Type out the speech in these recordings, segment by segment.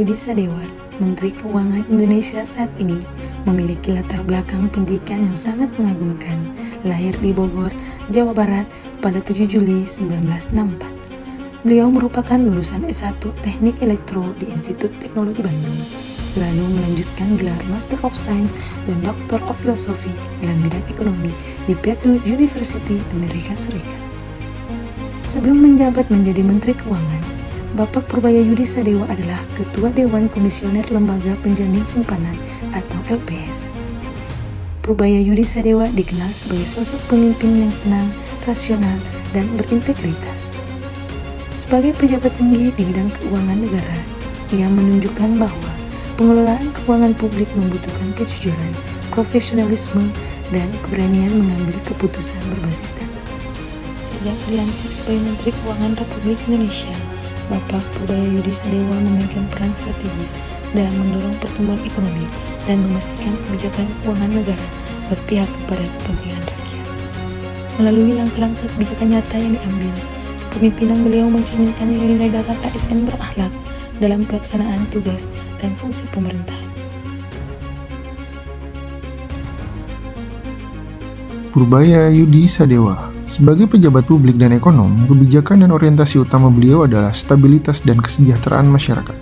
Yudi Sadewa, Menteri Keuangan Indonesia saat ini, memiliki latar belakang pendidikan yang sangat mengagumkan. Lahir di Bogor, Jawa Barat pada 7 Juli 1964. Beliau merupakan lulusan S1 Teknik Elektro di Institut Teknologi Bandung, lalu melanjutkan gelar Master of Science dan Doctor of Philosophy dalam bidang ekonomi di Purdue University, Amerika Serikat. Sebelum menjabat menjadi Menteri Keuangan, Bapak Purbaya Yudi Sadewa adalah Ketua Dewan Komisioner Lembaga Penjamin Simpanan atau LPS. Purbaya Yudi Sadewa dikenal sebagai sosok pemimpin yang tenang, rasional, dan berintegritas. Sebagai pejabat tinggi di bidang keuangan negara, ia menunjukkan bahwa pengelolaan keuangan publik membutuhkan kejujuran, profesionalisme, dan keberanian mengambil keputusan berbasis data. Sejak dilantik sebagai Menteri Keuangan Republik Indonesia, Bapak Purbaya Yudi Sadewa memegang peran strategis dalam mendorong pertumbuhan ekonomi dan memastikan kebijakan keuangan negara berpihak kepada kepentingan rakyat. Melalui langkah-langkah kebijakan nyata yang diambil, kepemimpinan beliau mencerminkan nilai-nilai dasar ASN berakhlak dalam pelaksanaan tugas dan fungsi pemerintahan. Purbaya Yudi Sadewa. Sebagai pejabat publik dan ekonom, kebijakan dan orientasi utama beliau adalah stabilitas dan kesejahteraan masyarakat.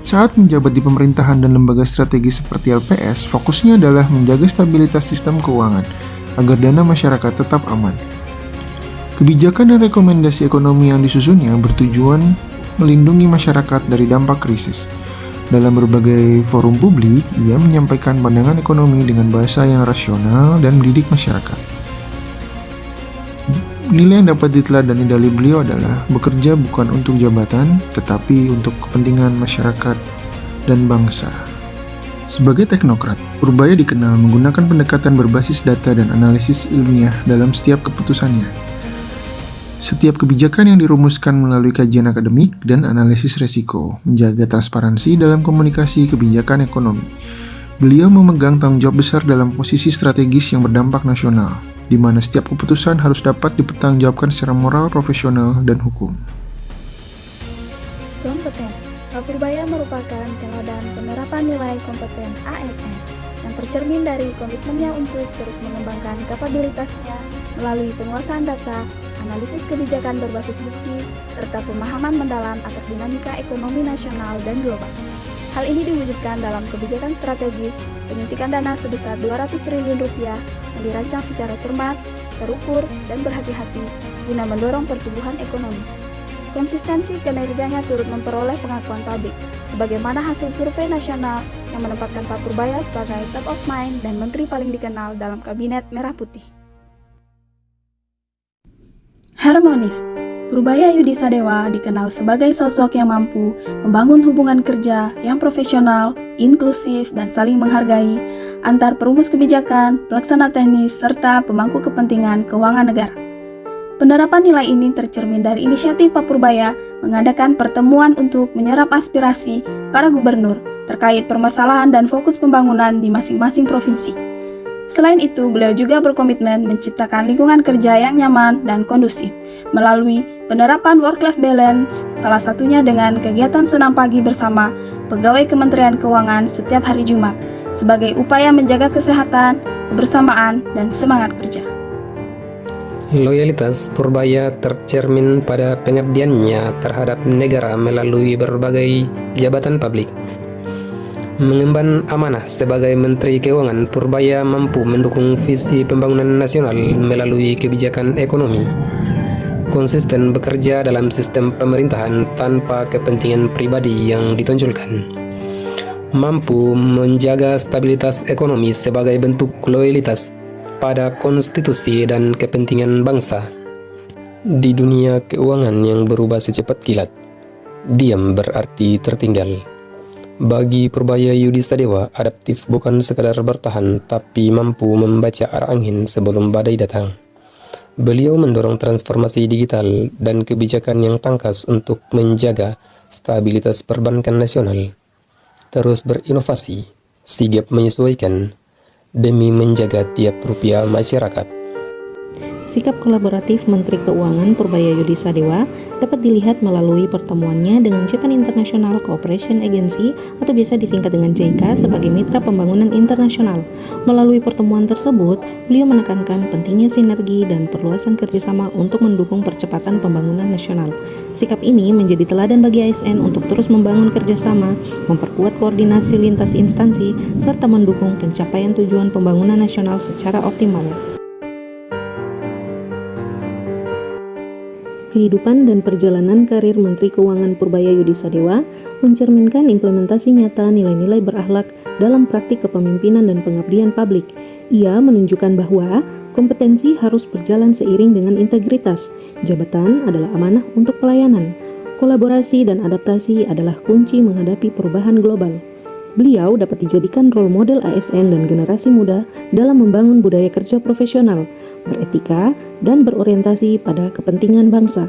Saat menjabat di pemerintahan dan lembaga strategis seperti LPS, fokusnya adalah menjaga stabilitas sistem keuangan agar dana masyarakat tetap aman. Kebijakan dan rekomendasi ekonomi yang disusunnya bertujuan melindungi masyarakat dari dampak krisis. Dalam berbagai forum publik, ia menyampaikan pandangan ekonomi dengan bahasa yang rasional dan mendidik masyarakat. Nilai yang dapat diteladani dari beliau adalah bekerja bukan untuk jabatan, tetapi untuk kepentingan masyarakat dan bangsa. Sebagai teknokrat, Purbaya dikenal menggunakan pendekatan berbasis data dan analisis ilmiah dalam setiap keputusannya. Setiap kebijakan yang dirumuskan melalui kajian akademik dan analisis resiko, menjaga transparansi dalam komunikasi kebijakan ekonomi. Beliau memegang tanggung jawab besar dalam posisi strategis yang berdampak nasional, di mana setiap keputusan harus dapat dipertanggungjawabkan secara moral, profesional, dan hukum. Kompeten. Pak Purbaya merupakan teladan penerapan nilai kompeten ASN yang tercermin dari komitmennya untuk terus mengembangkan kapabilitasnya melalui penguasaan data, analisis kebijakan berbasis bukti, serta pemahaman mendalam atas dinamika ekonomi nasional dan global. Hal ini diwujudkan dalam kebijakan strategis penyuntikan dana sebesar 200 triliun rupiah yang dirancang secara cermat, terukur, dan berhati-hati guna mendorong pertumbuhan ekonomi. Konsistensi kinerjanya turut memperoleh pengakuan publik, sebagaimana hasil survei nasional yang menempatkan Pak Purbaya sebagai top of mind dan menteri paling dikenal dalam kabinet merah putih. Harmonis. Purbaya Yudi Sadewa dikenal sebagai sosok yang mampu membangun hubungan kerja yang profesional, inklusif, dan saling menghargai antar perumus kebijakan, pelaksana teknis, serta pemangku kepentingan keuangan negara. Penerapan nilai ini tercermin dari inisiatif Pak Purbaya mengadakan pertemuan untuk menyerap aspirasi para gubernur terkait permasalahan dan fokus pembangunan di masing-masing provinsi. Selain itu, beliau juga berkomitmen menciptakan lingkungan kerja yang nyaman dan kondusif melalui penerapan work-life balance, salah satunya dengan kegiatan senam pagi bersama pegawai Kementerian Keuangan setiap hari Jumat sebagai upaya menjaga kesehatan, kebersamaan, dan semangat kerja. Loyalitas Purbaya tercermin pada pengabdiannya terhadap negara melalui berbagai jabatan publik. Mengemban amanah sebagai Menteri Keuangan, Purbaya mampu mendukung visi pembangunan nasional melalui kebijakan ekonomi. Konsisten bekerja dalam sistem pemerintahan tanpa kepentingan pribadi yang ditonjolkan. Mampu menjaga stabilitas ekonomi sebagai bentuk loyalitas pada konstitusi dan kepentingan bangsa. Di dunia keuangan yang berubah secepat kilat, diam berarti tertinggal. Bagi Purbaya Yudi Sadewa, adaptif bukan sekadar bertahan, tapi mampu membaca arah angin sebelum badai datang. Beliau mendorong transformasi digital dan kebijakan yang tangkas untuk menjaga stabilitas perbankan nasional. Terus berinovasi, sigap menyesuaikan, demi menjaga tiap rupiah masyarakat. Sikap kolaboratif Menteri Keuangan Purbaya Yudi Sadewa dapat dilihat melalui pertemuannya dengan Japan International Cooperation Agency atau biasa disingkat dengan JICA sebagai mitra pembangunan internasional. Melalui pertemuan tersebut, beliau menekankan pentingnya sinergi dan perluasan kerjasama untuk mendukung percepatan pembangunan nasional. Sikap ini menjadi teladan bagi ASN untuk terus membangun kerjasama, memperkuat koordinasi lintas instansi, serta mendukung pencapaian tujuan pembangunan nasional secara optimal. Kehidupan dan perjalanan karir Menteri Keuangan Purbaya Yudi Sadewa mencerminkan implementasi nyata nilai-nilai berakhlak dalam praktik kepemimpinan dan pengabdian publik. Ia menunjukkan bahwa kompetensi harus berjalan seiring dengan integritas. Jabatan adalah amanah untuk pelayanan. Kolaborasi dan adaptasi adalah kunci menghadapi perubahan global. Beliau dapat dijadikan role model ASN dan generasi muda dalam membangun budaya kerja profesional, beretika, dan berorientasi pada kepentingan bangsa.